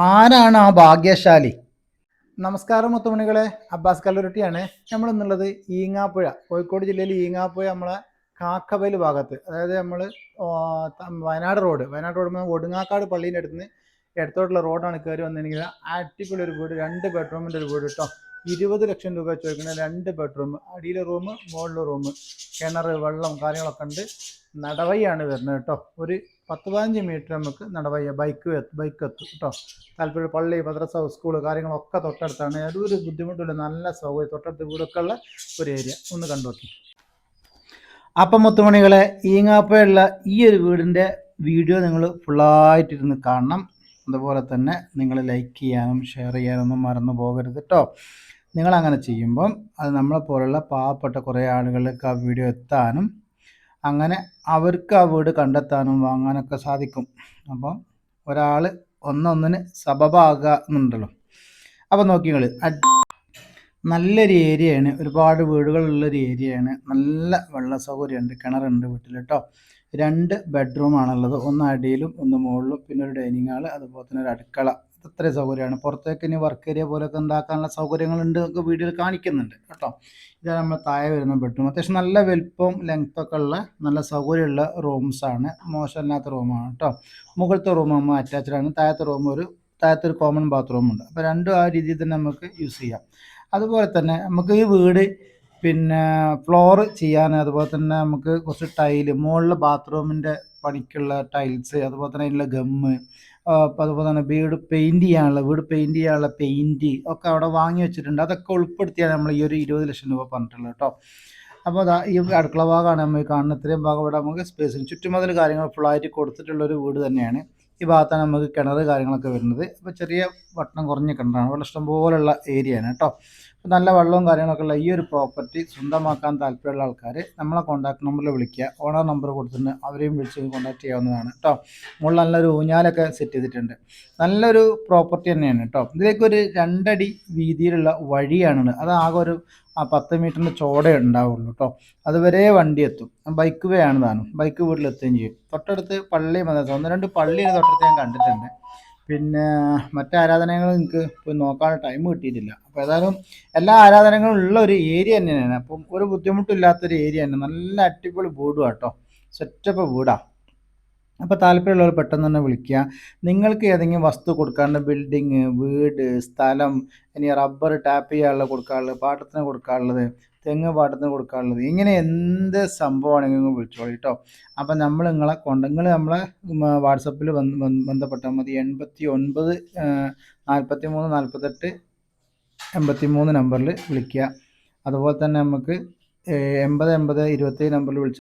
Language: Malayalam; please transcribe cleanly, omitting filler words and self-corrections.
ആരാണ് ആ ഭാഗ്യശാലി? നമസ്കാരം മുത്തുമണികളെ, അബ്ബാസ് കല്ലുരുട്ടിയാണ്. നമ്മളിന്നുള്ളത് ഈങ്ങാപ്പുഴ, കോഴിക്കോട് ജില്ലയിൽ ഈങ്ങാപ്പുഴ നമ്മളെ കാക്കവയൽ ഭാഗത്ത്, അതായത് നമ്മൾ വയനാട് റോഡ് ഒടുങ്ങാക്കാട് പള്ളീൻ്റെ അടുത്ത് നിന്ന് ഇടത്തോട്ടുള്ള റോഡാണ് കയറി വന്നിട്ടുണ്ടെങ്കിൽ അടിപൊളി ഒരു വീട്, 2 ബെഡ്റൂമിൻ്റെ ഒരു വീട് കേട്ടോ. 20 ലക്ഷം രൂപ ചോദിക്കുന്ന 2 ബെഡ്റൂം, അടിയിലെ റൂം മുകളിലെ റൂം, കിണർ, വെള്ളം കാര്യങ്ങളൊക്കെ ഉണ്ട്. നടവഴിയാണ് വരുന്നത് കേട്ടോ. ഒരു 10-15 മീറ്റർ നമുക്ക് നടവയ്യ ബൈക്ക് എത്തും കേട്ടോ. താല്പര്യം പള്ളി, മദ്രസ, സ്കൂള് കാര്യങ്ങളൊക്കെ തൊട്ടടുത്താണ്. അതൊരു ബുദ്ധിമുട്ടില്ല, നല്ല സൗകര്യം, തൊട്ടടുത്ത് വീടൊക്കെ ഉള്ള ഒരു ഏരിയ. ഒന്ന് കണ്ടു നോക്കി. അപ്പം മുത്തുമണികളെ, ഈങ്ങാപ്പയുള്ള ഈ ഒരു വീടിൻ്റെ വീഡിയോ നിങ്ങൾ ഫുള്ളായിട്ടിരുന്ന് കാണണം. അതുപോലെ തന്നെ നിങ്ങൾ ലൈക്ക് ചെയ്യാനും ഷെയർ ചെയ്യാനൊന്നും മറന്നു പോകരുത് കേട്ടോ. നിങ്ങളങ്ങനെ ചെയ്യുമ്പം അത് നമ്മളെപ്പോലുള്ള പാവപ്പെട്ട കുറേ ആളുകളിലേക്ക് ആ വീഡിയോ എത്താനും അങ്ങനെ അവർക്ക് ആ വീട് കണ്ടെത്താനും വാങ്ങാനൊക്കെ സാധിക്കും. അപ്പം ഒരാൾ ഒന്നൊന്നിന് സബബാകുക എന്നുണ്ടല്ലോ. അപ്പം നോക്കി നിങ്ങൾ, നല്ലൊരു ഏരിയയാണ്, ഒരുപാട് വീടുകളുള്ളൊരു ഏരിയയാണ്, നല്ല വെള്ള സൗകര്യമുണ്ട്, കിണറുണ്ട് വീട്ടിൽ കേട്ടോ. 2 ബെഡ്റൂമാണുള്ളത്, ഒന്ന് അടിയിലും ഒന്ന് മുകളിലും, പിന്നെ ഒരു ഡൈനിങ് ഹാള്, അതുപോലെ തന്നെ ഒരു അടുക്കള. അത്രയും സൗകര്യമാണ്. പുറത്തേക്ക് ഇനി വർക്ക് ഏരിയ പോലെയൊക്കെ ഉണ്ടാക്കാനുള്ള സൗകര്യങ്ങളുണ്ട്, ഒക്കെ വീഡിയോയിൽ കാണിക്കുന്നുണ്ട് കേട്ടോ. ഇതാണ് നമ്മൾ താഴെ വരുന്ന ബെഡ്റൂം. അത്യാവശ്യം നല്ല വലുപ്പവും ലെങ്ത്തൊക്കെ ഉള്ള നല്ല സൗകര്യമുള്ള റൂംസാണ്, മോശമില്ലാത്ത റൂമാണ് കേട്ടോ. മുകളിലത്തെ റൂം നമ്മൾ അറ്റാച്ച്ഡ് ആണ്, താഴത്തെ ഒരു കോമൺ ബാത്റൂമുണ്ട്. അപ്പോൾ രണ്ടും ആ രീതിയിൽ തന്നെ നമുക്ക് യൂസ് ചെയ്യാം. അതുപോലെ തന്നെ നമുക്ക് ഈ വീട് പിന്നെ ഫ്ലോർ ചെയ്യാൻ, അതുപോലെ തന്നെ നമുക്ക് കുറച്ച് ടൈല്, മുകളിൽ ബാത്റൂമിൻ്റെ പണിക്കുള്ള ടൈൽസ്, അതുപോലെ തന്നെ അതിനുള്ള ഗമ്മ്, അതുപോലെ തന്നെ വീട് പെയിൻറ്റ് ചെയ്യാനുള്ള പെയിൻറ്റ് ഒക്കെ അവിടെ വാങ്ങി വെച്ചിട്ടുണ്ട്. അതൊക്കെ ഉൾപ്പെടുത്തിയാണ് നമ്മൾ ഈ ഒരു 20 ലക്ഷം രൂപ പറഞ്ഞിട്ടുള്ളത് കേട്ടോ. അപ്പോൾ അതാ ഈ അടുക്കള ഭാഗമാണ് നമ്മൾ കാണുന്നത്. ഇത്രയും ഭാഗം ഇവിടെ നമുക്ക് സ്പേസിന് ചുറ്റുമതിൽ കാര്യങ്ങൾ ഫുള്ളായിട്ട് കൊടുത്തിട്ടുള്ളൊരു വീട് തന്നെയാണ്. ഈ ഭാഗത്താണ് നമുക്ക് കിണർ കാര്യങ്ങളൊക്കെ വരുന്നത്. അപ്പോൾ ചെറിയ വട്ടം കുറഞ്ഞ കിണറാണ്, വെള്ളം ഇഷ്ടംപോലുള്ള ഏരിയയാണ് കേട്ടോ. അപ്പോൾ നല്ല വെള്ളവും കാര്യങ്ങളൊക്കെ ഉള്ള ഈ ഒരു പ്രോപ്പർട്ടി സ്വന്തമാക്കാൻ താല്പര്യമുള്ള ആൾക്കാർ നമ്മളെ കോൺടാക്ട് നമ്പറിൽ വിളിക്കുക. ഓണർ നമ്പർ കൊടുത്തിട്ടുണ്ട്, അവരെയും വിളിച്ച് കോൺടാക്ട് ചെയ്യാവുന്നതാണ് കേട്ടോ. മുകളിൽ നല്ലൊരു ഊഞ്ഞാലൊക്കെ സെറ്റ് ചെയ്തിട്ടുണ്ട്. നല്ലൊരു പ്രോപ്പർട്ടി തന്നെയാണ് കേട്ടോ. ഇതിലേക്കൊരു 2 അടി വീതിയിലുള്ള വഴിയാണ്, അത് ആകെ ഒരു 10 മീറ്ററിൻ്റെ ചോടേ ഉണ്ടാവുള്ളൂ കേട്ടോ. അതുവരെ വണ്ടി എത്തും. ബൈക്ക് വേ ആണ് താനും, ബൈക്ക് വീട്ടിലെത്തുകയും ചെയ്യും. തൊട്ടടുത്ത് പള്ളി, മദ്രസ, 1-2 പള്ളിയുടെ തൊട്ടടുത്ത് ഞാൻ കണ്ടിട്ടുണ്ട്. പിന്നെ മറ്റ് ആരാധനകൾ എനിക്ക് പോയി നോക്കാൻ ടൈം കിട്ടിയിട്ടില്ല. അപ്പോൾ ഏതായാലും എല്ലാ ആരാധനകളും ഉള്ള ഒരു ഏരിയ തന്നെയാണ്. അപ്പം ഒരു ബുദ്ധിമുട്ടില്ലാത്തൊരു ഏരിയ തന്നെ, നല്ല അടിപൊളി വീടും കേട്ടോ, സെറ്റപ്പ് വീടാണ്. അപ്പോൾ താല്പര്യമുള്ളവർ പെട്ടെന്ന് തന്നെ വിളിക്കുക. നിങ്ങൾക്ക് ഏതെങ്കിലും വസ്തു കൊടുക്കാണ്ട്, ബിൽഡിങ്, വീട്, സ്ഥലം, ഇനി റബ്ബർ ടാപ്പ് ചെയ്യാനുള്ള കൊടുക്കാനുള്ളത്, പാട്ടത്തിന് കൊടുക്കാനുള്ളത്, തെങ്ങ് പാട്ടത്തിന് കൊടുക്കാനുള്ളത്, ഇങ്ങനെ എന്ത് സംഭവമാണെങ്കിലും വിളിച്ചോളൂ കേട്ടോ. അപ്പം നമ്മൾ നിങ്ങൾ നമ്മളെ വാട്സപ്പിൽ ബന്ധപ്പെട്ടാൽ മതി. 89 43 48 83 നമ്പറിൽ വിളിക്കുക. അതുപോലെ തന്നെ നമുക്ക് 80 80 27 നമ്പറിൽ വിളിച്ച്